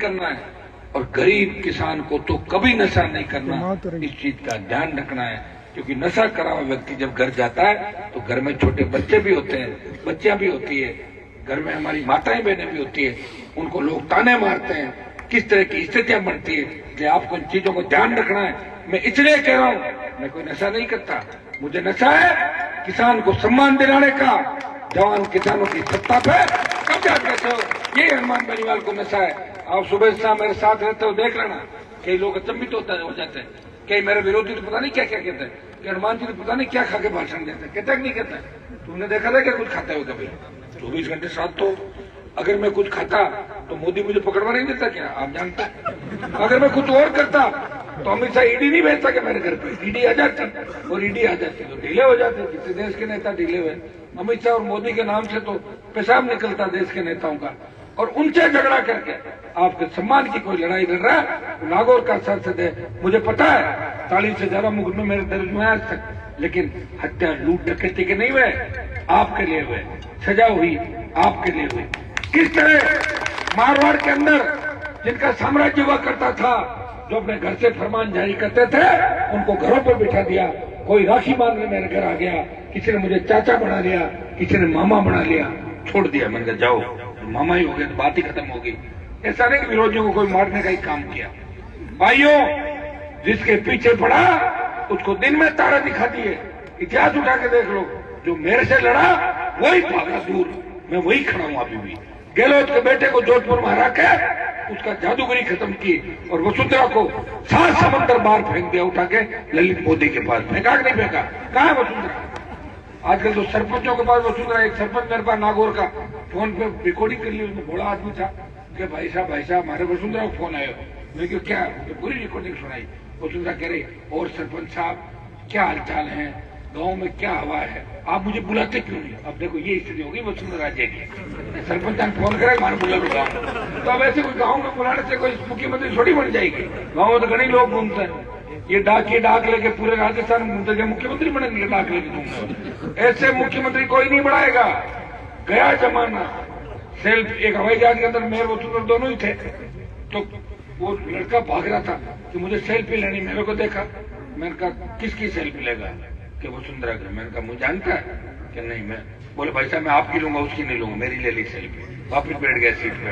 करना है और गरीब किसान को तो कभी नशा नहीं करना, इस चीज का ध्यान रखना है। क्योंकि नशा करा हुआ व्यक्ति जब घर जाता है तो घर में छोटे बच्चे भी होते हैं, बच्चियां भी होती है, घर में हमारी माताएं बहनें भी होती है, उनको लोग ताने मारते हैं, किस तरह की स्थितियां बनती है। इसलिए आपको इन चीजों को ध्यान रखना है। मैं इसलिए कह रहा हूं, मैं कोई नशा नहीं करता, मुझे नशा है किसान को सम्मान दिलाने का, जवान किसानों की सत्ता पे कब्जा करते हो, ये हनुमान बेनीवाल को नशा है। आप सुबह शाम मेरे साथ रहते हो, देख लेना, कई लोग अचंभित हो जाते हैं, कई मेरे विरोधी तो पता नहीं क्या क्या कहते हैं कि हनुमान जी तो पता नहीं क्या खा के भाषण देते हैं, कहते हैं नहीं कहते। तुमने देखा था क्या कुछ खाते हो कभी? 24 घंटे साथ तो अगर मैं कुछ खाता तो मोदी मुझे पकड़वा नहीं देता क्या? आप जानते हैं। अगर मैं कुछ और करता तो अमित शाह ईडी नहीं भेजता क्या मेरे घर पे? ईडी आ जाती, और ईडी आ जाती तो ढीले हो जाते। कितने देश के नेता ढीले हुए, अमित शाह और मोदी के नाम से तो पेशाब निकलता देश के नेताओं का। और उनसे झगड़ा करके आपके सम्मान की कोई लड़ाई लड़ रहा है, नागौर का सांसद है, मुझे पता है 40 से ज्यादा मुकदमे मेरे दर्ज हुए आज तक, लेकिन हत्या लूट डकैती के नहीं हुए, आपके लिए हुए, सजा हुई आपके लिए हुई। किस तरह मारवाड़ के अंदर जिनका साम्राज्य हुआ करता था, जो अपने घर से फरमान जारी करते थे, उनको घरों पर बिठा दिया। कोई राखी मांगने मेरे घर आ गया, किसी ने मुझे चाचा बना लिया, किसी ने मामा बना लिया, छोड़ दिया। मैंने कहा जाओ, मामा ही हो गए तो बात ही खत्म होगी। ऐसा नहीं कि विरोधियों को कोई मारने का ही काम किया। भाइयों, जिसके पीछे पड़ा उसको दिन में तारा दिखा दिए। इतिहास उठा के देख लो, जो मेरे से लड़ा वही भागा दूर, मैं वही खड़ा हूं अभी भी। गहलोत के बेटे को जोधपुर में हरा के उसका जादूगरी खत्म की, और वसुंधरा को 7 समंदर बाहर फेंक दिया उठा के ललित मोदी के पास। फेंका कि नहीं फेंका? कहां है वसुंधरा? आजकल तो सरपंचों के पास वसुंधरा। एक सरपंच मेरे पास नागौर का फोन पे रिकॉर्डिंग कर ली, उसमें बड़ा आदमी था कि भाई साहब हमारे वसुंधरा को फोन आया। मैं क्यों क्या? तो पूरी रिकॉर्डिंग सुनाई। वसुंधरा कह रही, और सरपंच साहब क्या हालचाल है, गांव में क्या हवा है, आप मुझे बुलाते क्यों नहीं? अब देखो ये स्थिति होगी वसुंधरा राज्य की। सरपंच ने फोन करे, मानो बुला लो गाँव। तो अब ऐसे कोई गाँव में बुलाने से कोई मुख्यमंत्री थोड़ी बन जाएगी। गाँव में तो घने लोग घूमते हैं, ये डाक लेके पूरे राजस्थान में घूमते, मुख्यमंत्री बनेंगे डाक लेके घूमते। ऐसे मुख्यमंत्री कोई नहीं बनाएगा। गया जमाना। सेल्फ एक हवाई जहाज के अंदर मेयर वसुंधरा दोनों ही थे, तो वो लड़का भाग रहा था कि मुझे सेल्फी लेनी। मेरे को देखा, मैंने कहा किसकी सेल्फी लेगा? कि वसुंधरा की। मैंने कहा मुझे जानता है कि नहीं? मैं बोले भाई साहब मैं आपकी लूंगा, उसकी नहीं लूंगा, मेरी ले ली सेल्फी। वापिस बैठ गया सीट पे।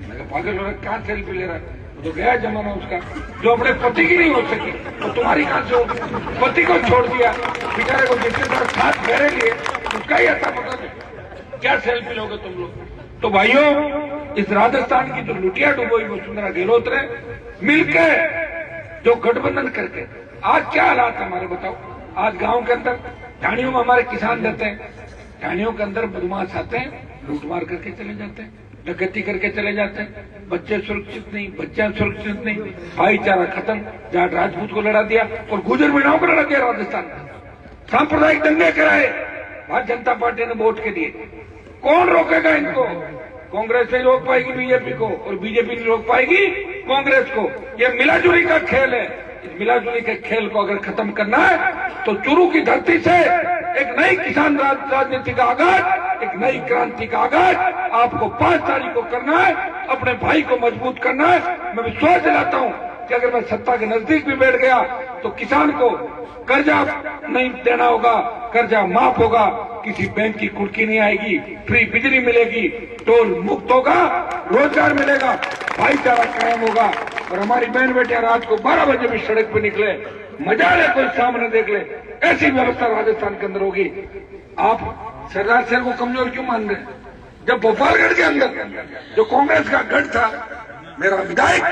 मैं कहा पागल हो रहा है, कहाँ सेल्फी ले रहा है? तो गया जमाना उसका। जो अपने पति की नहीं हो सकी तो तुम्हारी कहां से हो? पति को छोड़ दिया बेचारे को, जिसके साथ मेरे लिए उसका ही आता पता नहीं, क्या सेल्फी लोगे तुम लोग? तो भाइयों, इस राजस्थान की जो लुटिया डुबोई वसुंधरा गहलोत ने मिलकर जो गठबंधन करके आज क्या हालात हमारे बताओ। आज गांव के अंदर ढाणियों में हमारे किसान रहते हैं, ढाणियों के अंदर बदमाश आते हैं, लूटमार करके चले जाते हैं, डकैती करके चले जाते हैं, बच्चे सुरक्षित नहीं, बच्चियां सुरक्षित नहीं, भाईचारा खत्म। जहां राजपूत को लड़ा दिया और गुजर मीणाओं को लड़ा दिया राजस्थान में, सांप्रदायिक दंगे कराए भारतीय जनता पार्टी ने वोट के लिए। कौन रोकेगा इनको? कांग्रेस नहीं रोक पाएगी बीजेपी को, और बीजेपी नहीं रोक पाएगी कांग्रेस को। यह मिलाजुली का खेल है। इस मिलाजुली के खेल को अगर खत्म करना है तो चुरू की धरती से एक नई किसान राजनीति का आगाज, एक नई क्रांति का आगाज आपको 5 तारीख को करना है। अपने भाई को मजबूत करना है। मैं विश्वास दिलाता हूं कि अगर मैं सत्ता के नजदीक भी बैठ गया तो किसान को कर्जा नहीं देना होगा, कर्जा माफ होगा, किसी बैंक की कुर्की नहीं आएगी, फ्री बिजली मिलेगी, टोल मुक्त होगा, रोजगार मिलेगा, भाईचारा कायम होगा। और हमारी बहन बेटियां रात को 12 बजे भी सड़क पे निकले, मजा ले, कोई सामने देख ले, ऐसी व्यवस्था राजस्थान के अंदर होगी। आप सरदार सिंह को कमजोर क्यों मान रहे? जब भोपालगढ़ के अंदर जो कांग्रेस का गढ़ था, मेरा विधायक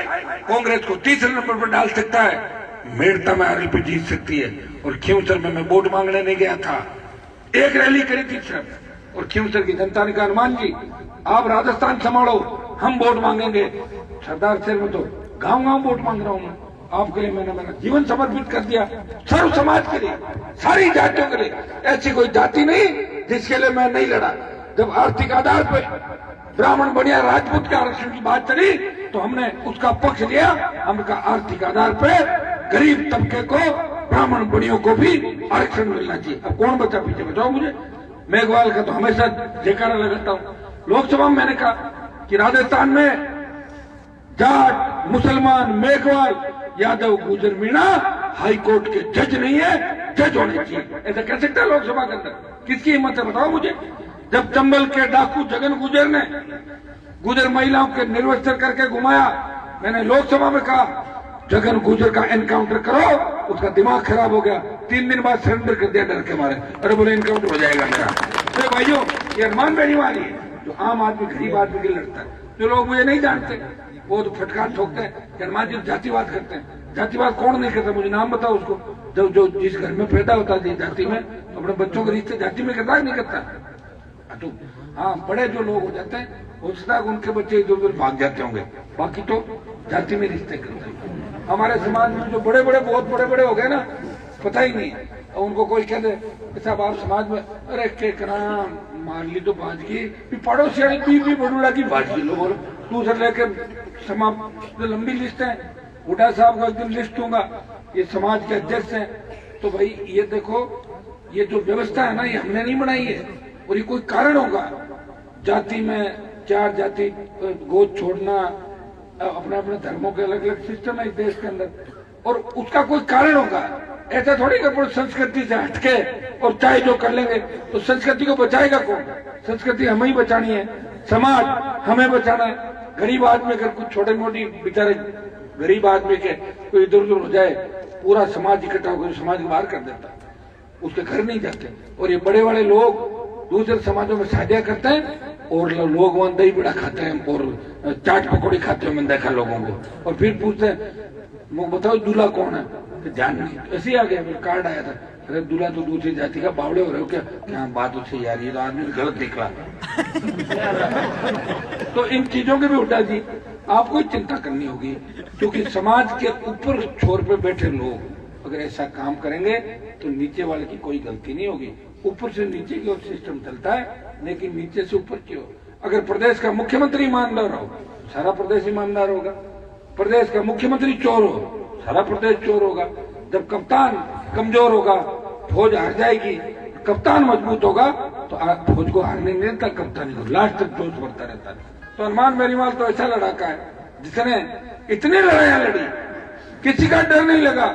कांग्रेस को 3 नंबर पर डाल सकता है, मेड़ता में आरएलपी जीत सकती है। और खींवसर में मैं वोट मांगने नहीं गया था, एक रैली करी थी सिर्फ, और खींवसर की जनता ने कहा हनुमान जी आप राजस्थान संभालो, हम वोट मांगेंगे। सरदार सिंह में तो गांव-गांव वोट मांग रहा हूं मैं आपके लिए। मैंने मेरा जीवन समर्पित कर दिया सर्व समाज के लिए, सारी जातियों के लिए। ऐसी कोई जाति नहीं जिसके लिए मैं नहीं लड़ा। जब आर्थिक आधार पर ब्राह्मण बनिया राजपूत के आरक्षण की बात चली तो हमने उसका पक्ष लिया। हमने कहा आर्थिक आधार पर गरीब तबके को, ब्राह्मण बनियों को भी आरक्षण मिलना चाहिए। अब कौन बचा पीछे? बताओ मुझे। मेघवाल का तो हमेशा जयकारा लगाता हूं। लोकसभा में मैंने कहा कि राजस्थान में जाट, मुसलमान, मेघवाल, यादव, गुजर, मीणा हाई कोर्ट के जज नहीं है, जज होने चाहिए। ऐसा कह सकता है लोकसभा के अंदर? किसकी हिम्मत है बताओ मुझे? जब चंबल के डाकू जगन गुजर ने गुजर महिलाओं के निर्वस्त्र करके घुमाया, मैंने लोकसभा में कहा जगन गुजर का एनकाउंटर करो, उसका दिमाग खराब हो गया, 3 दिन बाद सरेंडर कर दिया डर के मारे। अरे बोले एनकाउंटर हो जाएगा मेरा। अरे भाइयों, ये अरमान बेनीवाल है जो आम आदमी, गरीब आदमी के लिए लड़ता है। जो लोग मुझे नहीं जानते वो तो फटकार ठोकते हैं कि अरमान जी जातिवाद करते हैं। जातिवाद कौन नहीं करता? मुझे नाम बताओ उसको। जो जिस घर में पैदा होता है जाति में, तो अपने बच्चों के रिश्ते जाति में करता है नहीं करता? तो हाँ, बड़े जो लोग हो जाते हैं हो सकता है उनके बच्चे इधर उधर भाग जाते होंगे, बाकी तो जाति में रिश्ते करते हैं। हमारे समाज में जो बड़े बड़े, बहुत बड़े बड़े हो गए ना, पता ही नहीं है। और उनको कोई कह दे साहब आप समाज में, अरे के करा मार ली तो बाजगी, पड़ोसी भी बड़ूड़ा की बाजगी लो, बोलो दूसरे लेके समाज लंबी लिस्ट है। हुड्डा साहब को एक दिन लिस्ट दूंगा, ये समाज के अध्यक्ष हैं। तो भाई ये देखो, ये जो व्यवस्था है ना, ये हमने नहीं बनाई है, और ये कोई कारण होगा। जाति में 4 जाति, गोद छोड़ना, अपने अपने धर्मों के अलग अलग सिस्टम है इस देश के अंदर, और उसका कोई कारण होगा। ऐसा थोड़ी कि संस्कृति से हटके और चाहे जो कर लेंगे, तो संस्कृति को बचाएगा कौन? संस्कृति हमें ही बचानी है, समाज हमें बचाना है। गरीब आदमी अगर कुछ छोटे मोटी बेचारे गरीब आदमी के कोई इधर उधर हो जाए, पूरा समाज इकट्ठा होकर समाज को बाहर कर देता, उसके घर नहीं जाते। और ये बड़े बड़े लोग दूसरे समाजों में शादियां करते हैं, और लोग वहां दही बड़ा खाते हैं और चाट पकौड़ी खाते हैं, मैंने देखा लोगों को। और फिर पूछते हैं बताओ दूल्हा कौन है? तो ध्यान नहीं, ऐसे ही आ गया, फिर कार्ड आया था, अरे दूल्हा तो दूसरी जाति का, बावड़े हो रहे हो क्या? क्या बात उससे यार, ये तो आदमी गलत निकला। तो इन चीजों के भी उठा जी आपको ही चिंता करनी होगी, क्योंकि समाज के ऊपर छोर पे बैठे लोग अगर ऐसा काम करेंगे तो नीचे वाले की कोई गलती नहीं होगी। ऊपर से नीचे की ओर सिस्टम चलता है, लेकिन नीचे से ऊपर की ओर। अगर प्रदेश का मुख्यमंत्री ईमानदार हो, सारा प्रदेश ईमानदार होगा। प्रदेश का मुख्यमंत्री चोर हो, सारा प्रदेश चोर होगा। जब कप्तान कमजोर होगा, फौज हार जाएगी। कप्तान मजबूत होगा तो फौज को हारने नहीं देता, कप्तानी को लास्ट तक जोश बढ़ता रहता है। तो अरमान बेनीवाल तो ऐसा लड़ाका है जिसने इतनी लड़ाइयां लड़ी, किसी का डर नहीं लगा,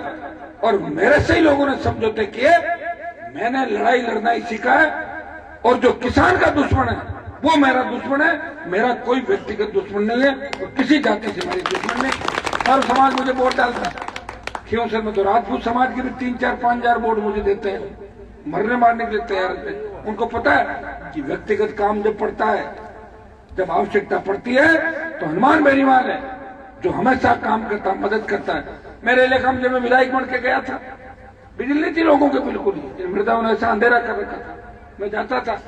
और मेरे से ही लोगों ने समझौते किए। मैंने लड़ाई लड़ना ही सीखा है, और जो किसान का दुश्मन है वो मेरा दुश्मन है। मेरा कोई व्यक्तिगत दुश्मन नहीं है, और किसी जाति से मेरी दुश्मन नहीं। हर समाज मुझे वोट डालता है, क्यों सर? मैं तो राजपूत समाज के भी 3, 4, 5 हजार वोट मुझे देते हैं, मरने मारने के लिए तैयार रहते। उनको पता है कि व्यक्तिगत काम जब पड़ता है, जब आवश्यकता पड़ती है, तो हनुमान बेनीवाल है जो हमेशा काम करता, मदद करता है। मेरे इलाके में जब मैं विधायक बन के गया था, बिजली नहीं थी लोगों के बिल्कुल ही, मृदा ने ऐसा अंधेरा कर रखा था। मैं जाता था,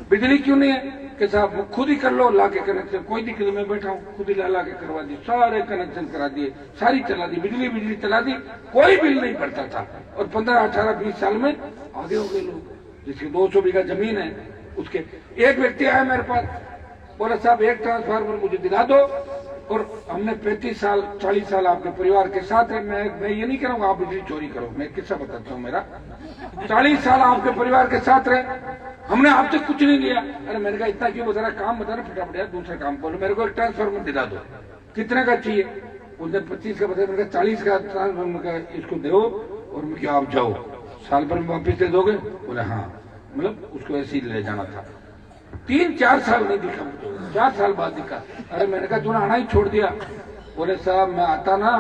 बिजली क्यों नहीं है? कि साहब खुद ही कर लो, ला के कनेक्शन, कोई दिक्कत, मैं बैठा हूँ, खुद ही ला के करवा दी, सारे कनेक्शन करा दिए, सारी चला दी, बिजली चला दी, कोई बिल नहीं पड़ता था। और 15, 18, 20 साल में आगे हो गए लोग। जिसकी 200 बीघा जमीन है, उसके एक व्यक्ति आया मेरे पास, बोला साहब एक ट्रांसफार्मर मुझे दिला दो, और हमने 35 साल 40 साल आपके परिवार के साथ है। मैं ये नहीं करूंगा आप बिजली चोरी करो, मैं किस्सा बताता हूँ मेरा। 40 साल आपके परिवार के साथ रहे, हमने आपसे कुछ नहीं लिया। अरे मैंने कहा इतना क्यों बता रहा, काम बता रहा, फटाफट यार दूसरा काम बोलो, मेरे को एक ट्रांसफार्मर दिला दो। कितने का चाहिए? उसने 25 का बताया। मैंने कहा 40 का ट्रांसफार्मर का इसको दो, और मैं क्या आप जाओ, साल भर में वापिस दे दोगे? बोले हाँ, मतलब उसको ऐसे ही ले जाना था। 3-4 साल नहीं दिखा, 4 साल बाद दिखा। अरे मैंने कहा तूने आना ही छोड़ दिया। बोले साहब मैं आता ना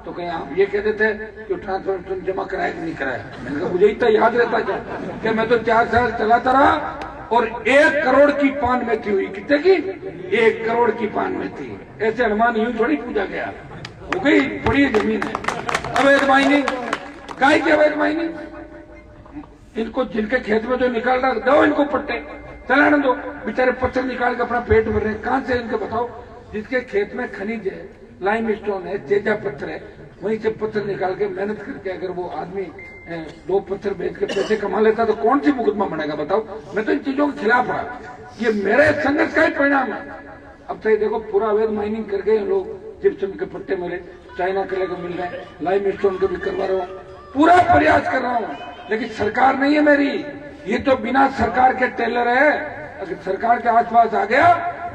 तो कहीं आप ये कहते थे कि ट्रांसफर जमा कराया कि नहीं कराया। मैंने कहा मुझे इतना याद रहता क्या कि मैं तो 4 साल चलाता रहा, और 1 करोड़ की पान मेथी हुई। कितने की? 1 करोड़ की पान मेथी। ऐसे हनुमान यूं थोड़ी पूजा गया, हो गई बड़ी जमीन है। अवैध माइनिंग, गाय की अवैध माइनिंग, इनको जिनके खेत में जो निकाल रहा दो इनको पट्टे, चलाने दो। बेचारे पत्थर निकाल के अपना पेट भर रहे हैं, कहां से इनको बताओ? जिसके खेत में खनिज है, लाइम स्टोन है, तेजा पत्थर है, वहीं से पत्थर निकाल के मेहनत करके अगर वो आदमी 2 पत्थर बेच के पैसे कमा लेता तो कौन सी मुकदमा बनेगा बताओ? मैं तो इन चीजों के खिलाफ रहा, ये मेरे संघर्ष का ही परिणाम है। अब तो देखो पूरा अवैध माइनिंग करके लोग जिप्सम के पट्टे मिले, चाइना के लगे मिल रहे हैं, लाइम स्टोन के भी करवा रहा हूँ, पूरा प्रयास कर रहा हूँ, लेकिन सरकार नहीं है मेरी। ये तो बिना सरकार के टेलर है। अगर सरकार के आसपास आ गया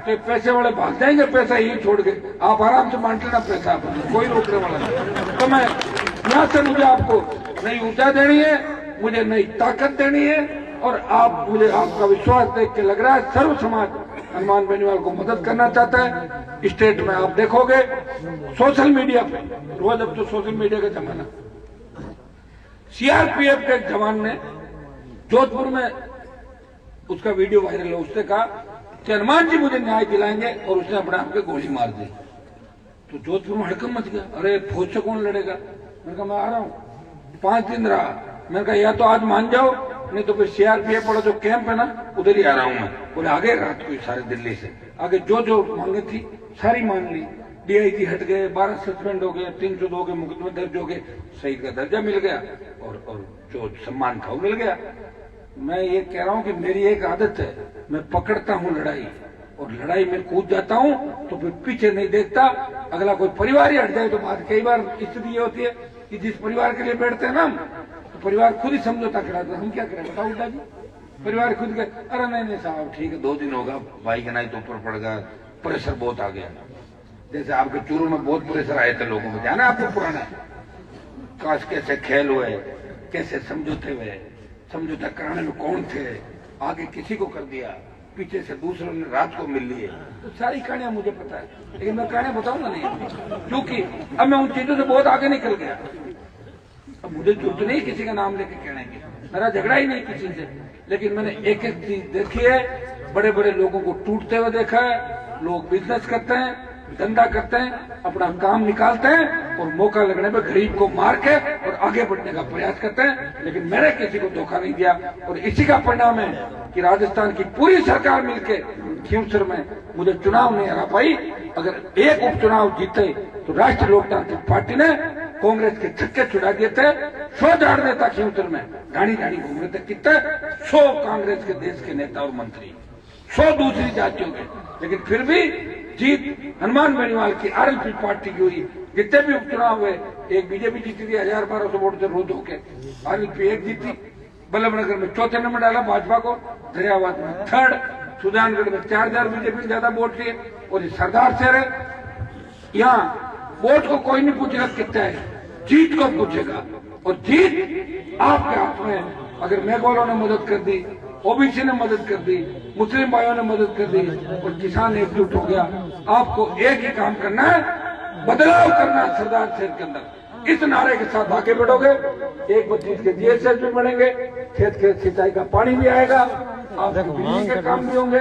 तो ये पैसे वाले भाग जाएंगे पैसा ही छोड़ के। आप आराम से बांट लेना पैसा, कोई रोकने वाला नहीं। तो मैं यहाँ से मुझे आपको नई ऊर्जा देनी है, मुझे नई ताकत देनी है, और आप मुझे आपका विश्वास देख के लग रहा है सर्व समाज हनुमान बेनीवाल को मदद करना चाहता है। स्टेट में आप देखोगे सोशल मीडिया पे रोज, अब तो सोशल मीडिया का जमाना, सीआरपीएफ के एक जवान ने जोधपुर में उसका वीडियो वायरल है, उसने कहा कि हनुमान जी मुझे न्याय दिलाएंगे, और उसने अपने आप पे गोली मार दी। तो जोधपुर में हड़कंप मच गया, अरे फौज से कौन लड़ेगा। मैंने कहा मैं आ रहा हूँ। 5 दिन रहा, मैंने कहा या तो आज मान जाओ, नहीं तो फिर सीआरपीएफ वाला जो कैंप है ना उधर ही आ रहा हूँ मैं। बोले आगे रात को सारे दिल्ली से आगे जो मांगे थी सारी मान ली। डीआईजी हट गए, 12 सस्पेंड हो गए, 302 के मुकदमे दर्ज हो गए, शहीद का दर्जा मिल गया, और जो सम्मान था वो मिल गया। मैं ये कह रहा हूँ कि मेरी एक आदत है, मैं पकड़ता हूँ लड़ाई, और लड़ाई में कूद जाता हूँ तो फिर पीछे नहीं देखता। अगला कोई परिवार ही हट जाए तो बात, कई बार स्थिति ये होती है कि जिस परिवार के लिए बैठते हैं ना हम, तो परिवार खुद ही समझौता कराता है। हम क्या करें बताओ उल्टा जी, परिवार खुद के अरे नहीं साहब ठीक है 2 दिन होगा, भाई के नहीं तो ऊपर पड़ गया, प्रेशर बहुत आ गया। जैसे आपके चूरू में बहुत प्रेशर आए थे लोगों में, जाना आपको पुराना, काश कैसे खेल हुए, कैसे समझौते हुए, समझौता कराने में कौन थे, आगे किसी को कर दिया, पीछे से दूसरों ने रात को मिल लिए। तो सारी कहानियां मुझे पता है, लेकिन मैं कहानियां बताऊंगा नहीं, क्योंकि अब मैं उन चीजों से बहुत आगे निकल गया। अब मुझे जरूरत नहीं किसी का नाम लेके कहने की, मेरा झगड़ा ही नहीं किसी से, लेकिन मैंने एक एक चीज देखी है। बड़े बड़े लोगों को टूटते हुए देखा है। लोग बिजनेस करते हैं, धंधा करते हैं, अपना काम निकालते हैं, और मौका लगने पे गरीब को मार के और आगे बढ़ने का प्रयास करते हैं। लेकिन मैंने किसी को धोखा नहीं दिया, और इसी का परिणाम है कि राजस्थान की पूरी सरकार मिलके खींवसर में मुझे चुनाव नहीं हरा पाई। अगर एक उपचुनाव जीते तो राष्ट्रीय लोकतांत्रिक पार्टी ने कांग्रेस के छक्के छुड़ा दिए थे। 100 झाड़ नेता खींवसर में ढाणी ढाणी घूम रहे थे, कितने 100 कांग्रेस के देश के नेता और मंत्री, 100 दूसरी जातियों के, लेकिन फिर भी जीत हनुमान बेनीवाल की आरएलपी पार्टी की हुई। जितने भी उपचुनाव हुए, एक बीजेपी जीती थी 1000-1200 वोट से रोध होके, आरएलपी 1 जीती, बल्लभनगर में 4थे नंबर डाला भाजपा को, दरियाबाद में 3rd, सुजानगढ़ में 4000 बीजेपी ने ज्यादा वोट लिए, और ये सरदार शहर है, यहाँ वोट को कोई नहीं पूछेगा कितना है, जीत को पूछेगा, और जीत आपके हाथ में। अगर मेघवालों ने मदद कर दी, ओबीसी ने मदद कर दी, मुस्लिम भाइयों ने मदद कर दी, और किसान एकजुट हो गया। आपको एक ही काम करना है, बदलाव करना है सरदार शहर के अंदर। इस नारे के साथ आगे बढ़ोगे, 1/32 के जीएसएस भी बढ़ेंगे, खेत के सिंचाई का पानी भी आएगा, आपको बिजली के काम भी होंगे।